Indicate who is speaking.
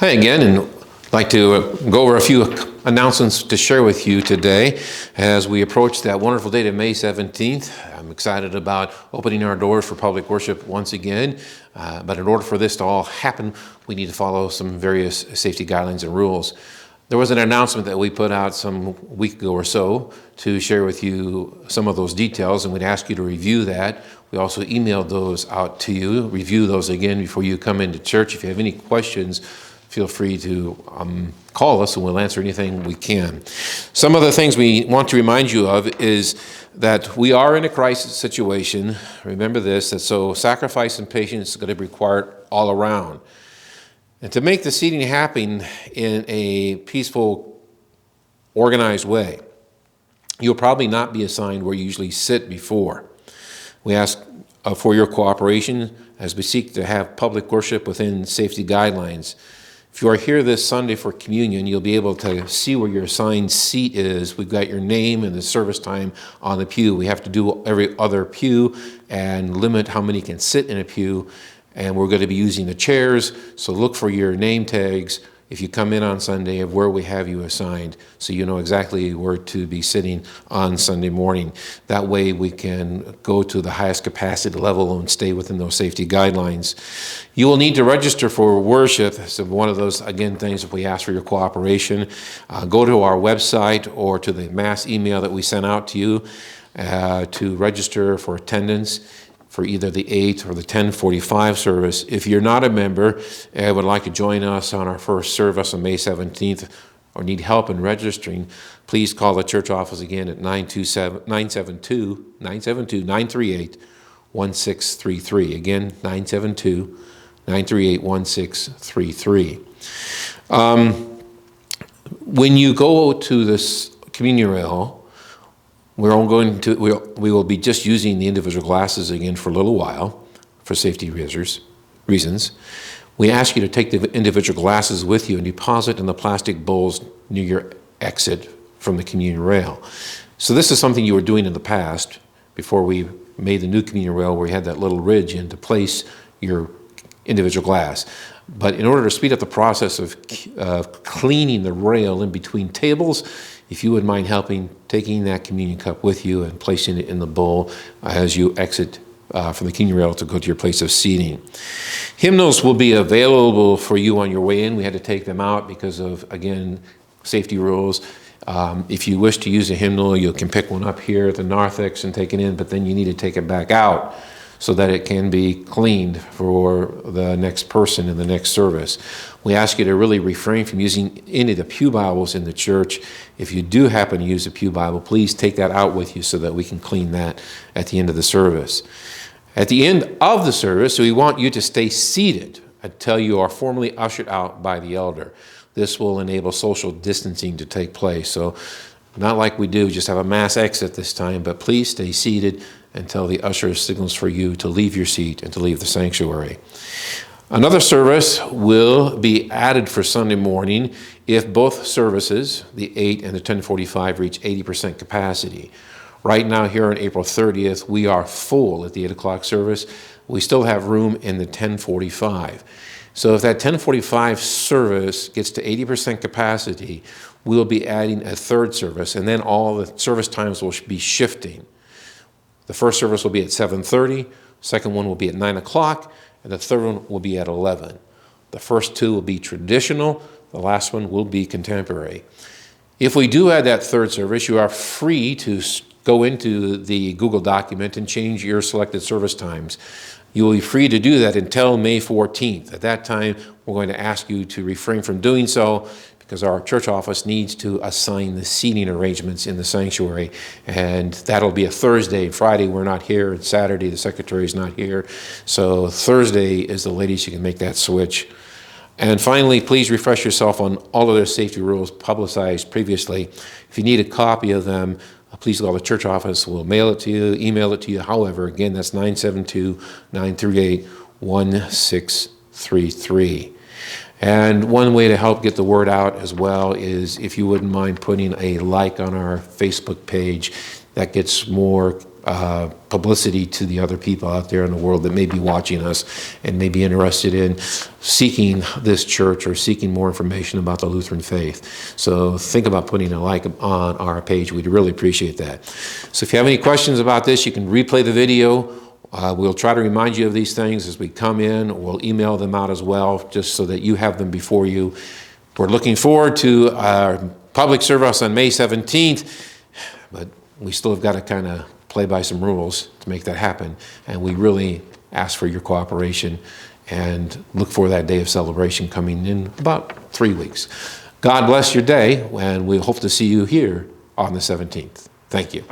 Speaker 1: Hi again, and I'd like to go over a few announcements to share with you today as we approach that wonderful date of May 17th. I'm excited about opening our doors for public worship once again, but in order for this to all happen, we need to follow some various safety guidelines and rules. There was an announcement that we put out some week ago or so to share with you some of those details, and we'd ask you to review that. We also emailed those out to you. Review those again before you come into church. If you have any questions, feel free to call us and we'll answer anything we can. Some of the things we want to remind you of is that we are in a crisis situation. Remember this, that so sacrifice and patience is going to be required all around. And to make the seating happen in a peaceful, organized way, you'll probably not be assigned where you usually sit before. We ask for your cooperation as we seek to have public worship within safety guidelines. If you are here this Sunday for communion, you'll be able to see where your assigned seat is. We've got your name and the service time on the pew. We have to do every other pew and limit how many can sit in a pew. And we're going to be using the chairs, so look for your name tags if you come in on Sunday of where we have you assigned, so you know exactly where to be sitting on Sunday morning. That way we can go to the highest capacity level and stay within those safety guidelines. You will need to register for worship. So one of those, again, things if we ask for your cooperation. Go to our website or to the mass email that we sent out to you to register for attendance for either the 8 or the 10:45 service. If you're not a member and would like to join us on our first service on May 17th or need help in registering, please call the church office again at 972-938-1633. Again, 972-938-1633. When you go to this communion rail, we will be just using the individual glasses again for a little while for safety reasons. We ask you to take the individual glasses with you and deposit in the plastic bowls near your exit from the communion rail. So this is something you were doing in the past before we made the new communion rail where you had that little ridge in to place your individual glass. But in order to speed up the process of cleaning the rail in between tables, if you would mind helping, taking that communion cup with you and placing it in the bowl as you exit from the communion rail to go to your place of seating. Hymnals will be available for you on your way in. We had to take them out because of, again, safety rules. If you wish to use a hymnal, you can pick one up here at the narthex and take it in, but then you need to take it back out so that it can be cleaned for the next person in the next service. We ask you to really refrain from using any of the pew Bibles in the church. If you do happen to use a pew Bible, please take that out with you so that we can clean that at the end of the service. At the end of the service, we want you to stay seated until you are formally ushered out by the elder. This will enable social distancing to take place. So not like we do, just have a mass exit this time, but please stay seated until the usher signals for you to leave your seat and to leave the sanctuary. Another service will be added for Sunday morning if both services, the 8 and the 10:45, reach 80% capacity. Right now here on April 30th, we are full at the 8 o'clock service. We still have room in the 10:45. So if that 10:45 service gets to 80% capacity, we'll be adding a third service, and then all the service times will be shifting. The first service will be at 7:30, second one will be at 9 o'clock, and the third one will be at 11. The first two will be traditional, the last one will be contemporary. If we do add that third service, you are free to go into the Google document and change your selected service times. You will be free to do that until May 14th. At that time, we're going to ask you to refrain from doing so because our church office needs to assign the seating arrangements in the sanctuary. And that'll be a Thursday. Friday, we're not here. And Saturday, the secretary is not here. So Thursday is the latest you can make that switch. And finally, please refresh yourself on all of the safety rules publicized previously. If you need a copy of them, please call the church office. We'll mail it to you, email it to you. However, again, that's 972-938-1633. And one way to help get the word out as well is if you wouldn't mind putting a like on our Facebook page. That gets more publicity to the other people out there in the world that may be watching us and may be interested in seeking this church or seeking more information about the Lutheran faith. So think about putting a like on our page. We'd really appreciate that. So if you have any questions about this, you can replay the video. We'll try to remind you of these things as we come in. We'll email them out as well, just so that you have them before you. We're looking forward to our public service on May 17th, but we still have got to kind of play by some rules to make that happen. And we really ask for your cooperation and look for that day of celebration coming in about 3 weeks. God bless your day, and we hope to see you here on the 17th. Thank you.